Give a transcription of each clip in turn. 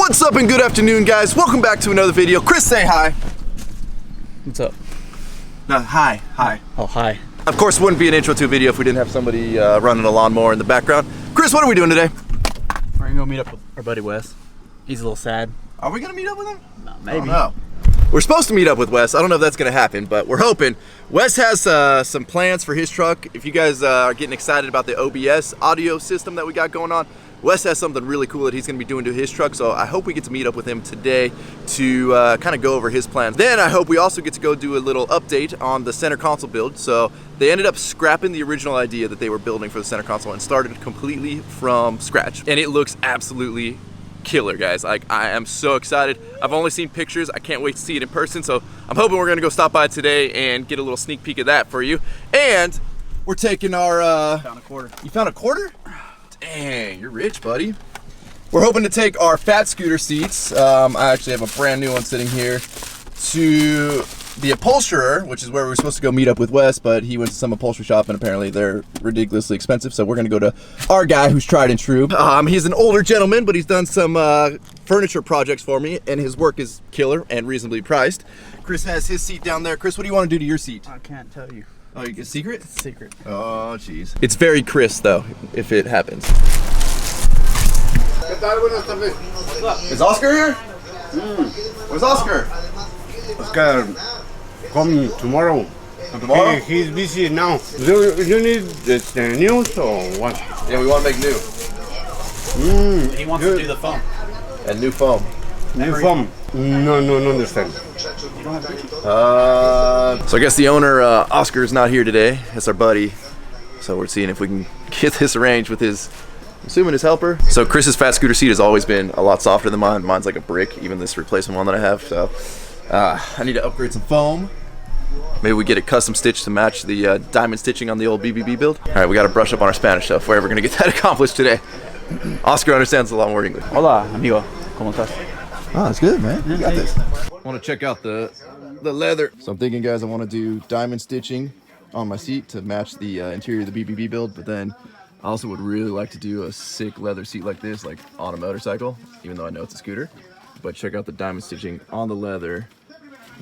What's up and good afternoon, guys? Welcome back to another video. Chris, say hi. What's up? No, hi. Oh, hi. Of course, it wouldn't be an intro to a video if we didn't have somebody running a lawnmower in the background. Chris, what are we doing today? We're gonna go meet up with our buddy Wes. He's a little sad. Are we gonna meet up with him? No, maybe. No. We're supposed to meet up with Wes. I don't know if that's gonna happen, but we're hoping. Wes has some plans for his truck. If you guys are getting excited about the OBS audio system that we got going on, Wes has something really cool that he's gonna be doing to his truck, so I hope we get to meet up with him today to kind of go over his plans. Then I hope we also get to go do a little update on the center console build. So they ended up scrapping the original idea that they were building for the center console and started completely from scratch. And it looks absolutely killer, guys. Like, I am so excited. I've only seen pictures. I can't wait to see it in person, so I'm hoping we're gonna go stop by today and get a little sneak peek of that for you. And we're taking our Found a quarter. You found a quarter? Dang, you're rich, buddy. We're hoping to take our fat scooter seats. I actually have a brand new one sitting here, to the Upholsterer, which is where we were supposed to go meet up with Wes, but he went to some upholstery shop and apparently they're ridiculously expensive. So we're gonna go to our guy who's tried and true. He's an older gentleman, but he's done some furniture projects for me and his work is killer and reasonably priced. Chris has his seat down there. Chris, what do you want to do to your seat? I can't tell you. Oh, you get secret? It's secret. Oh, jeez. It's very Chris, though, if it happens. Is Oscar here? Where's Oscar? Oscar, come tomorrow. Tomorrow? He's busy now. Do you need the news or what? Yeah, we want to make new. He wants to do the phone. And new foam. New phone? No, understand. So I guess the owner, Oscar, is not here today. That's our buddy. So we're seeing if we can get this arranged with his, I'm assuming his helper. So Chris's fat scooter seat has always been a lot softer than mine. Mine's like a brick, even this replacement one that I have. So I need to upgrade some foam. Maybe we get it custom stitched to match the diamond stitching on the old BBB build. All right, we got to brush up on our Spanish stuff. We're ever gonna get that accomplished today. Oscar understands a lot more English. Hola, amigo. ¿Cómo estás? Oh, that's good, man. You got this. I want to check out the leather. So I'm thinking, guys, I want to do diamond stitching on my seat to match the interior of the BBB build, but then I also would really like to do a sick leather seat like this, like on a motorcycle, even though I know it's a scooter. But check out the diamond stitching on the leather.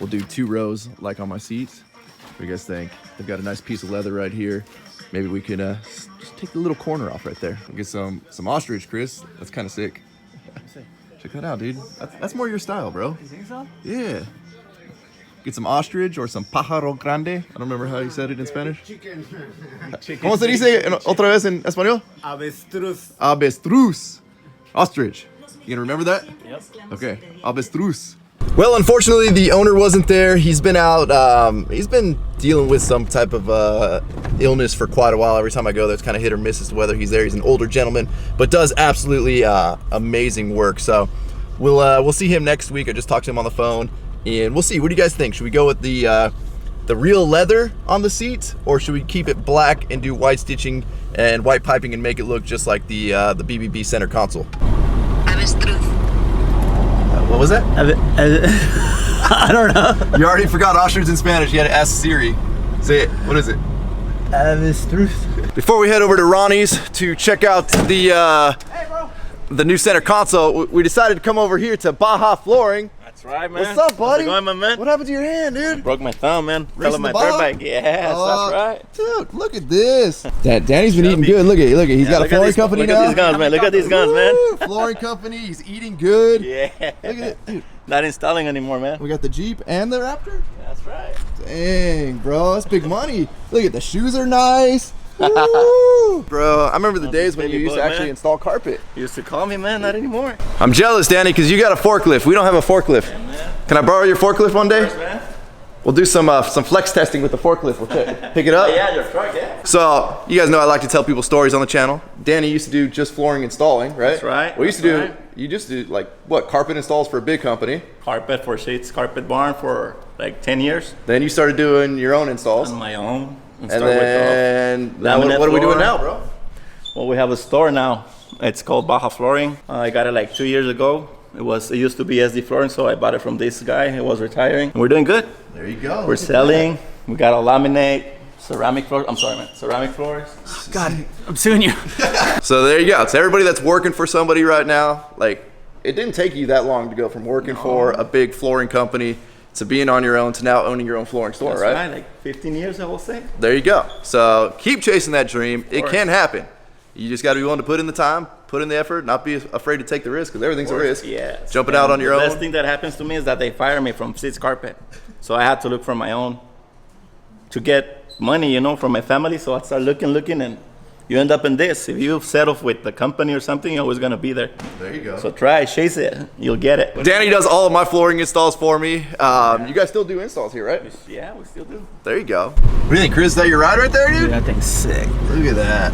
We'll do 2 rows like on my seats. What do you guys think? They've got a nice piece of leather right here. Maybe we could just take the little corner off right there. Get some ostrich, Chris. That's kind of sick. Check that out, dude. That's more your style, bro. You think so? Yeah. Get some ostrich or some pájaro grande. I don't remember how you said it in Spanish. Chicken. ¿Cómo se dice otra vez en español? Avestruz. Avestruz. Ostrich. You gonna remember that? Yep. Okay. Avestruz. Well, unfortunately, the owner wasn't there. He's been out. He's been dealing with some type of illness for quite a while. Every time I go there, it's kind of hit or miss as to whether he's there. He's an older gentleman, but does absolutely amazing work. So we'll see him next week. I just talked to him on the phone, and we'll see. What do you guys think? Should we go with the real leather on the seat, or should we keep it black and do white stitching and white piping and make it look just like the BBB center console? What was that? I don't know. You already forgot ostrich in Spanish. You had to ask Siri. Say it. What is it? Avestruz. Before we head over to Ronnie's to check out the new center console, we decided to come over here to Baja Flooring. That's right, man. What's up, buddy? How's it going, my man? What happened to your hand, dude? Broke my thumb, man. Fell Racing on my the Baja? dirt bike. Yes, that's right. Dude, look at this. Danny's been eating good. Look at He's got a flooring company now. Look at these guns, man. Look at these guns, man. Woo, flooring company. He's eating good. Yeah. Look at it, dude. Not installing anymore, man. We got the Jeep and the Raptor. That's right. Dang, bro, that's big money. Look at the shoes are nice. Woo. Bro, I remember the days when you used to actually install carpet. You used to call me, man. Not anymore. I'm jealous, Danny, because you got a forklift. We don't have a forklift. Yeah, Can I borrow your forklift one day? man. We'll do some flex testing with the forklift. We'll pick it up. Yeah, your truck, yeah. So, you guys know I like to tell people stories on the channel. Danny used to do just flooring installing, right? That's right. We used to do, you just do like, what, carpet installs for a big company. Carpet for sheets, carpet barn for like 10 years. Then you started doing your own installs. On my own. And then, now laminate what are we doing floor. now, bro? Well, we have a store now. It's called Baja Flooring. I got it like 2 years ago. It used to be SD Flooring, so I bought it from this guy. He was retiring. And we're doing good. There you go. We're selling. We got a laminate, ceramic floors. I'm sorry, man. Ceramic floors. God, I'm suing you. So there you go. It's everybody that's working for somebody right now. Like, it didn't take you that long to go from working for a big flooring company to being on your own to now owning your own flooring store, That's right? like 15 years, I will say. There you go. So keep chasing that dream. It can happen. You just got to be willing to put in the time, put in the effort, not be afraid to take the risk, because everything's a risk. Yeah. Jumping out on your own. The best thing that happens to me is that they fire me from Seats Carpet. So I had to look for my own to get money, you know, from my family. So I started looking, and you end up in this. If you settle with the company or something, you're always going to be there. There you go. So try, chase it. You'll get it. Danny does all of my flooring installs for me. You guys still do installs here, right? Yeah, we still do. There you go. What do you think, Chris? Is that your ride right there, dude? That thing's sick. Look at that.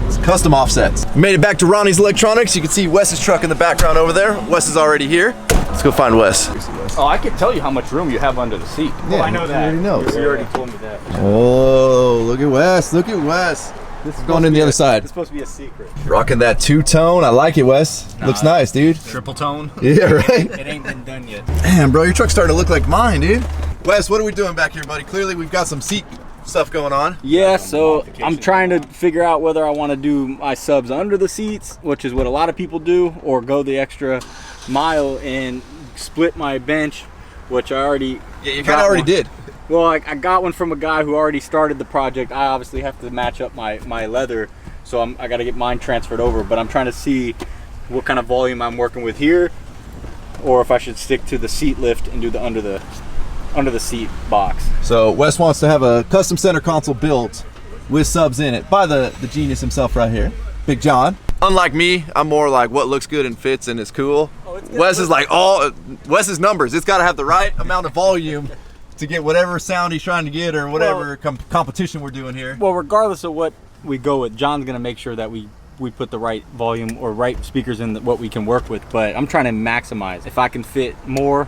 It's custom offsets. We made it back to Ronnie's Electronics. You can see Wes's truck in the background over there. Wes is already here. Let's go find Wes. Oh, I can tell you how much room you have under the seat. Yeah, I know that. he already knows. You already told me that. Oh, look at Wes. Look at Wes. This is Going in the other side. It's supposed to be a secret. Rocking that two-tone. I like it, Wes. Looks nice, dude. Triple tone. Yeah, right? It ain't been done yet. Damn, bro, your truck's starting to look like mine, dude. Wes, what are we doing back here, buddy? Clearly, we've got some seat stuff going on. Yeah, so I'm trying to figure out whether I want to do my subs under the seats, which is what a lot of people do, or go the extra mile and split my bench, which I already Yeah, you kind of already did. Well, I got one from a guy who already started the project. I obviously have to match up my leather, so I got to get mine transferred over. But I'm trying to see what kind of volume I'm working with here, or if I should stick to the seat lift and do the under the seat box. So Wes wants to have a custom center console built with subs in it by the genius himself right here, Big John. Unlike me, I'm more like what looks good and fits and is cool. Wes is like Wes's numbers. It's got to have the right amount of volume to get whatever sound he's trying to get or whatever competition we're doing here. Well, regardless of what we go with, John's gonna make sure that we put the right volume or right speakers in what we can work with. But I'm trying to maximize. If I can fit more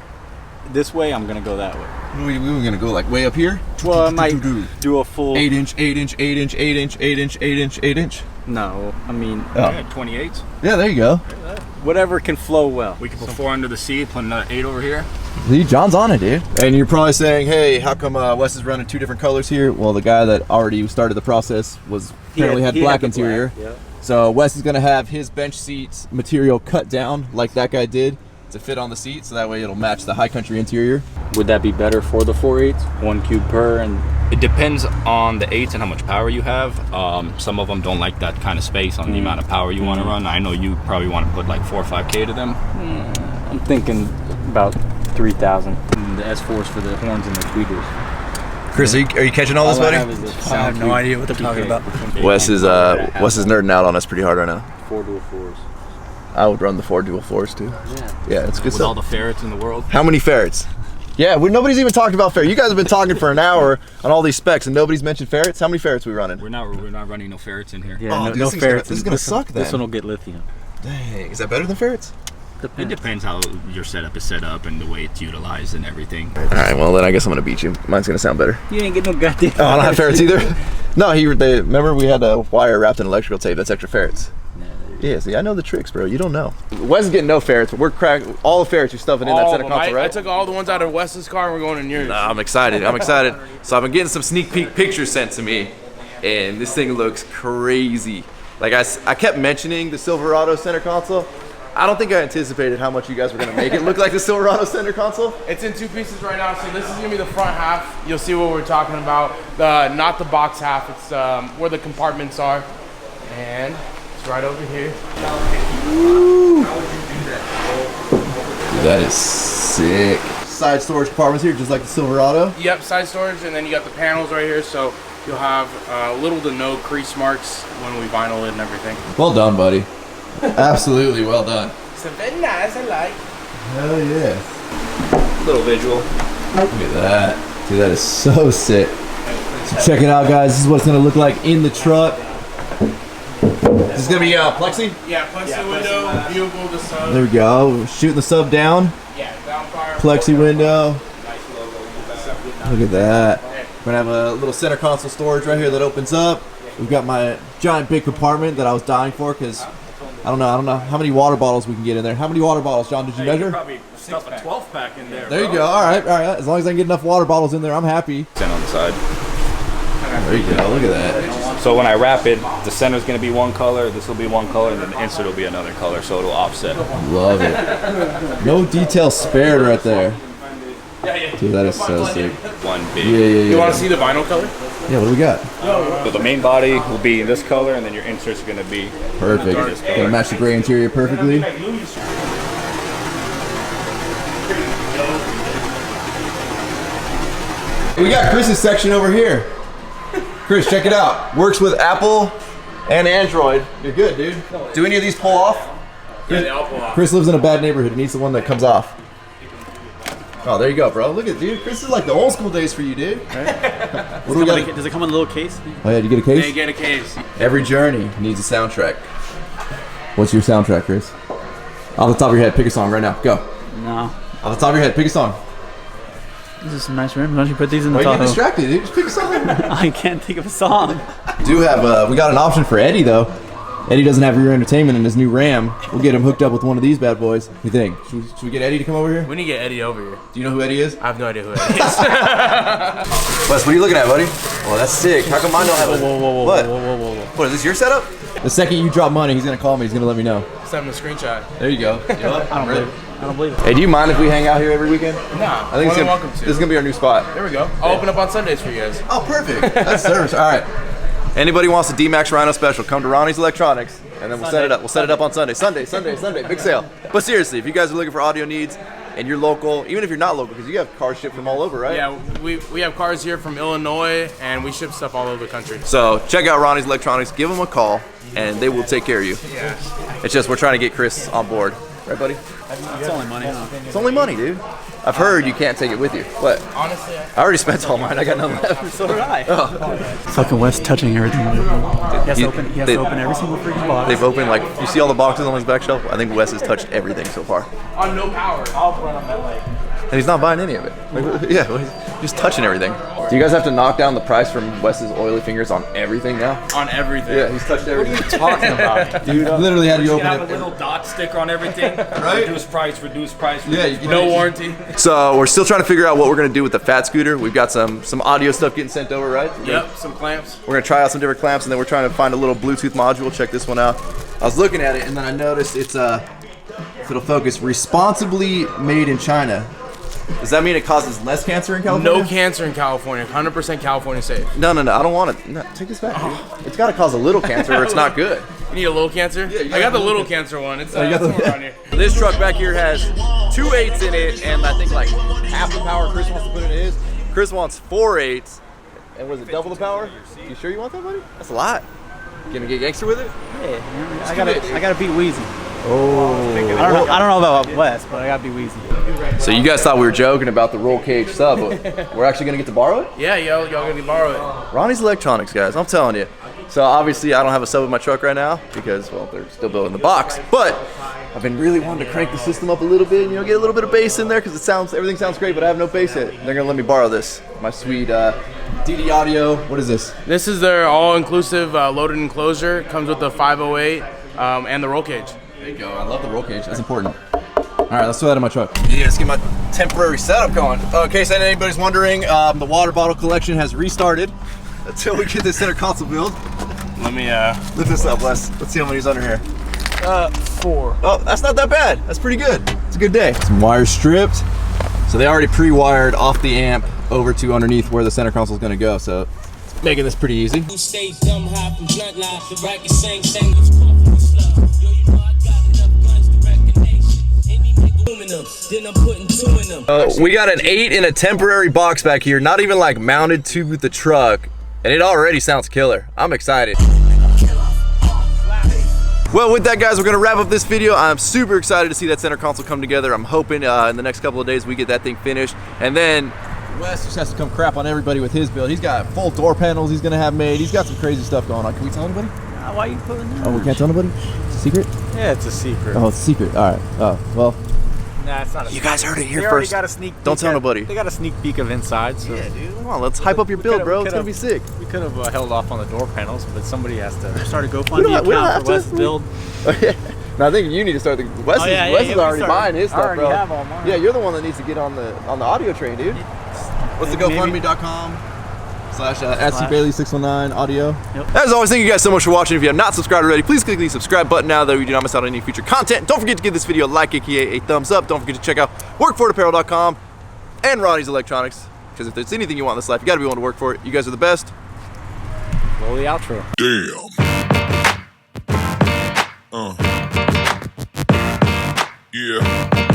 this way, I'm gonna go that way. We were gonna go like way up here. Well, I might do a full 8 inch, 8 inch, 8 inch, 8 inch, 8 inch, 8 inch, 8 inch. No, I mean, Yeah, 28s. Yeah, there you go. whatever can flow well. We can put 4 under the seat, put another 8 over here. See, John's on it, dude. And you're probably saying, hey, how come Wes is running 2 different colors here? Well, the guy that already started the process was apparently had black interior. Yeah. So Wes is gonna have his bench seats material cut down like that guy did to fit on the seat, so that way it'll match the high country interior. Would that be better for the 4/8? 1 cube per, and It depends on the 8s and how much power you have. Some of them don't like that kind of space on the amount of power you want to run. I know you probably want to put like 4 or 5K to them. I'm thinking about 3,000. The S4s for the horns and the tweeters. Chris, are you catching all this, buddy? I have no idea what they're talking about. Wes is nerding out on us pretty hard right now. 4 dual 4s. I would run the 4 dual 4s too. Yeah, it's good With all stuff. the ferrets in the world. How many ferrets? Yeah, nobody's even talked about ferrets. You guys have been talking for an hour on all these specs and nobody's mentioned ferrets. How many ferrets we running? We're not running no ferrets in here. Yeah, Oh, no, dude, no this is ferrets. this is gonna suck then. This one will get lithium. Dang, is that better than ferrets? It depends how your setup is set up and the way it's utilized and everything. All right, well then I guess I'm gonna beat you. Mine's gonna sound better. You ain't get no goddamn. Oh, I don't have ferrets either. No, remember we had a wire wrapped in electrical tape. That's extra ferrets. Yeah, see, I know the tricks, bro. You don't know. Wes is getting no ferrets, but we're cracking all the ferrets you're stuffing in that center console, right? I took all the ones out of Wes's car and we're going in yours. Nah, I'm excited. I'm excited. So I've been getting some sneak peek pictures sent to me, and this thing looks crazy. Like I kept mentioning the Silverado center console. I don't think I anticipated how much you guys were gonna make it look like the Silverado center console. It's in 2 pieces right now, so this is gonna be the front half. You'll see what we're talking about. Not the box half, it's where the compartments are. And it's right over here. That is sick. Side storage compartments here, just like the Silverado. Yep, side storage, and then you got the panels right here, so you'll have little to no crease marks when we vinyl it and everything. Well done, buddy. Absolutely well done. It's very nice, I like. Hell yeah. Little visual. Look at that. Dude, that is so sick. So check it out, guys. This is what it's gonna look like in the truck. This is gonna be plexi? Yeah, plexi window, bugle, the sub. There we go. Shooting the sub down. Yeah, downfire. Plexi window. Nice logo. Look at that. We're gonna have a little center console storage right here that opens up. We've got my giant big compartment that I was dying for because I don't know how many water bottles we can get in there. How many water bottles, John, did you measure? Probably stuff a 12-pack in there. There you go. All right. As long as I can get enough water bottles in there, I'm happy. 10 on the side. There you go. Look at that. So when I wrap it, the center's gonna be one color, this will be one color, and then the insert will be another color, so it'll offset. Love it. No detail spared right there. Dude, that is so sick. One big. Yeah. You want to see the vinyl color? Yeah, what do we got? So the main body will be in this color, and then your insert's gonna be Perfect. Gonna match the gray interior perfectly. We got Chris's section over here. Chris, check it out. Works with Apple and Android. You're good, dude. Do any of these pull off? Yeah, they all pull off. Chris lives in a bad neighborhood. He needs the one that comes off. Oh, there you go, bro. Look at, dude. Chris is like the old school days for you, dude. What do we got? Does it come in a little case? Oh yeah, did you get a case? They get a case. Every journey needs a soundtrack. What's your soundtrack, Chris? Off the top of your head, pick a song right now. Go. No. Off the top of your head, pick a song. These are some nice rims. Why don't you put these in the Why are you getting Tahoe? distracted, dude? Just pick a song. I can't think of a song. Do have we got an option for Eddie though. Eddie doesn't have rear entertainment in his new Ram. We'll get him hooked up with one of these bad boys. What do you think? Should we get Eddie to come over here? We need to get Eddie over here. Do you know who Eddie is? I have no idea who Eddie is. Wes, what are you looking at, buddy? Oh, that's sick. How come I don't have it? Whoa, What? whoa. What, is this your setup? The second you drop money, he's gonna call me. He's gonna let me know. Send him a screenshot. There you go. You know what? I don't believe it. Hey, do you mind if we hang out here every weekend? Nah, I think more than welcome to. this is gonna be our new spot. There we go. I'll open up on Sundays for you guys. Oh, perfect. That's service. All right. Anybody wants a Dmaxryno special, come to Ronnie's Electronics, and then we'll set it up. We'll set it up on Sunday. Sunday, big sale. But seriously, if you guys are looking for audio needs and you're local, even if you're not local, because you have cars shipped from all over, right? Yeah, we have cars here from Illinois, and we ship stuff all over the country. So check out Ronnie's Electronics. Give them a call, and they will take care of you. Yeah. It's just we're trying to get Chris on board, right, buddy? It's only money, huh? It's only money, dude. I've heard you can't take it with you. What? Honestly, I already spent all mine. I got none left. So did I. Oh. Fucking Wes touching everything. He has You- to open. He has they- to open every single freaking box. They've opened, like, you see all the boxes on his back shelf? I think Wes has touched everything so far. on no power. I'll run on that leg. And he's not buying any of it. Like, yeah, well, he's just touching everything. Do you guys have to knock down the price from Wes's oily fingers on everything now? On everything. Yeah, he's touched everything. Talking about. Dude, literally had you open have a it. little dot sticker on everything. Right? Reduce price. Yeah, you No warranty. So we're still trying to figure out what we're gonna do with the fat scooter. We've got some audio stuff getting sent over, right? Yep, some clamps. We're gonna try out some different clamps, and then we're trying to find a little Bluetooth module. Check this one out. I was looking at it, and then I noticed it's if it'll focus, responsibly made in China. Does that mean it causes less cancer in California? No cancer in California. 100% California safe. No, I don't want it. No, take this back, dude. It's got to cause a little cancer, or it's not good. You need a little cancer? Yeah, you I got the got little cancer one. It's you got the- somewhere around here. This truck back here has 2 8s in it, and I think like half the power Chris wants to put in his. Chris wants 4 8s, and was it double the power? You sure you want that, buddy? That's a lot. You gonna get gangster with it? Yeah, I gotta beat Wheezy. Oh. I don't know about Wes, but I gotta be Wheezy. So you guys thought we were joking about the roll cage sub, but we're actually gonna get to borrow it? Yeah, y'all gonna borrow it. Ronnie's Electronics, guys, I'm telling you. So obviously I don't have a sub in my truck right now because, well, they're still building the box. But I've been really wanting to crank the system up a little bit, get a little bit of bass in there because everything sounds great, but I have no bass in it. They're gonna let me borrow this, my sweet DD Audio. What is this? This is their all-inclusive loaded enclosure. Comes with the 508 and the roll cage. There you go. I love the roll cage. That's important. All right, let's throw that in my truck. Yeah, let's get my temporary setup going. In case anybody's wondering, the water bottle collection has restarted until we get this center console build. Let me Lift this up, Les. Let's see how many's under here. 4. Oh, that's not that bad. That's pretty good. It's a good day. Some wires stripped. So they already pre-wired off the amp over to underneath where the center console is going to go. So it's making this pretty easy. We got an 8 in a temporary box back here, not even like mounted to the truck, and it already sounds killer. I'm excited. Well, with that, guys, we're gonna wrap up this video. I'm super excited to see that center console come together. I'm hoping in the next couple of days we get that thing finished, and then Wes just has to come crap on everybody with his build. He's got full door panels he's gonna have made. He's got some crazy stuff going on. Can we tell anybody? Why are you putting that? Oh, we can't tell anybody? It's a secret? Yeah, it's a secret. Oh, it's a secret. All right. Oh, well. Nah, it's not a secret. You guys heard it here They already first. got a sneak Don't peek tell at- nobody. They got a sneak peek of inside, so Yeah, dude. Come on, let's hype up your build, bro. It's gonna be sick. we could have held off on the door panels, but somebody has to start a We GoFundMe don't have account for to. Wes' build. Oh, yeah. No, I think you need to start the. Wes is, yeah, Wes yeah, is we already started. buying his I stuff, already bro. have all mine. Yeah, you're the one that needs to get on the audio train, dude. What's the Maybe- GoFundMe.com? @CBailey619 audio. Yep. As always, thank you guys so much for watching. If you have not subscribed already, please click the subscribe button now that you do not miss out on any future content. Don't forget to give this video a like, aka a thumbs up. Don't forget to check out workforapparel.com and Ronnie's Electronics, because if there's anything you want in this life, you gotta be willing to work for it. You guys are the best. Roll the outro. Damn. Yeah.